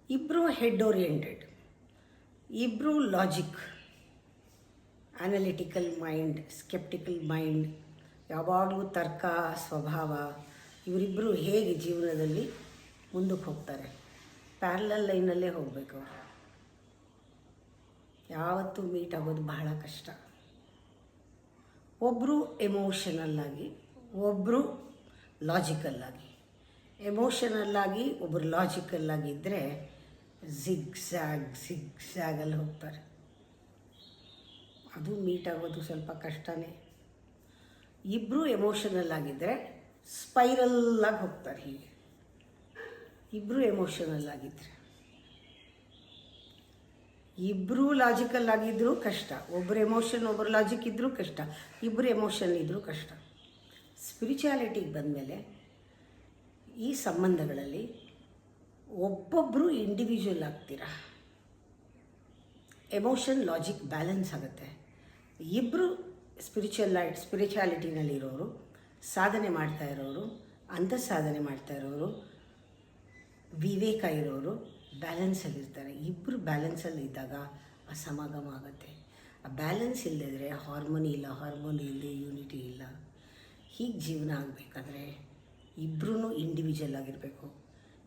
ಇಬ್ಬರು head oriented, ಇಬ್ಬರು logic, analytical mind, sceptical mind, ಯಾವಾಗಲೂ ತರ್ಕ ಸ್ವಭಾವ. ಇವರಿಬ್ಬರು ಹೇಗೆ ಜೀವನದಲ್ಲಿ ಮುಂದಕ್ಕೆ ಹೋಗ್ತಾರೆ? ಪ್ಯಾರಲಲ್ ಲೈನಲ್ಲೇ ಹೋಗಬೇಕು ಅವರು. ಯಾವತ್ತೂ ಮೀಟ್ ಆಗೋದು ಬಹಳ ಕಷ್ಟ. ಒಬ್ಬರು ಎಮೋಷನಲ್ಲಾಗಿ, ಒಬ್ಬರು ಲಾಜಿಕಲ್ಲಾಗಿ. ಎಮೋಷನಲ್ಲಾಗಿ ಒಬ್ಬರು ಲಾಜಿಕಲ್ಲಾಗಿದ್ದರೆ ಝಿಗ್ಝ್ಯಾಗಲ್ಲಿ ಹೋಗ್ತಾರೆ. ಅದು ಮೀಟ್ ಆಗೋದು ಸ್ವಲ್ಪ ಕಷ್ಟನೇ. ಇಬ್ಬರು ಎಮೋಷನಲ್ ಆಗಿದ್ದರೆ ಸ್ಪೈರಲ್ಲಾಗಿ ಹೋಗ್ತಾರೆ. ಹೀಗೆ ಇಬ್ಬರು ಎಮೋಷನಲ್ ಆಗಿದ್ದರೆ, ಇಬ್ಬರು ಲಾಜಿಕಲ್ ಆಗಿದ್ದರೂ ಕಷ್ಟ. ಒಬ್ಬರು ಎಮೋಷನ್ ಒಬ್ಬರು ಲಾಜಿಕ್ ಇದ್ದರೂ ಕಷ್ಟ, ಇಬ್ಬರು ಎಮೋಷನ್ ಇದ್ದರೂ ಕಷ್ಟ. ಸ್ಪಿರಿಚುಯಾಲಿಟಿಗೆ ಬಂದಮೇಲೆ ಈ ಸಂಬಂಧಗಳಲ್ಲಿ ಒಬ್ಬೊಬ್ಬರು ಇಂಡಿವಿಜುವಲ್ ಆಗ್ತೀರಾ. ಎಮೋಷನ್ ಲಾಜಿಕ್ ಬ್ಯಾಲೆನ್ಸ್ ಆಗುತ್ತೆ. ಇಬ್ಬರು ಸ್ಪಿರಿಚುಯಾಲಿಟಿನಲ್ಲಿರೋರು, ಸಾಧನೆ ಮಾಡ್ತಾ ಇರೋರು, ಅಂತಃಸಾಧನೆ ಮಾಡ್ತಾ ಇರೋರು, ವಿವೇಕ ಇರೋರು ಬ್ಯಾಲೆನ್ಸಲ್ಲಿರ್ತಾರೆ. ಇಬ್ಬರು ಬ್ಯಾಲೆನ್ಸಲ್ಲಿ ಇದ್ದಾಗ ಆ ಸಮಾಗಮ ಆಗುತ್ತೆ. ಆ ಬ್ಯಾಲೆನ್ಸ್ ಇಲ್ಲದಿದ್ದರೆ ಹಾರ್ಮೋನಿ ಇಲ್ಲ, ಹಾರ್ಮೋನಿ ಇಲ್ಲದೆ ಯೂನಿಟಿ ಇಲ್ಲ. ಹೀಗೆ ಜೀವನ ಆಗಬೇಕಾದ್ರೆ ಇಬ್ಬರೂ ಇಂಡಿವಿಜುವಲ್ ಆಗಿರಬೇಕು.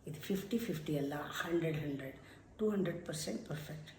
ಇದು 50-50 ಅಲ್ಲ, 100-100, 200% ಪರ್ಫೆಕ್ಟ್.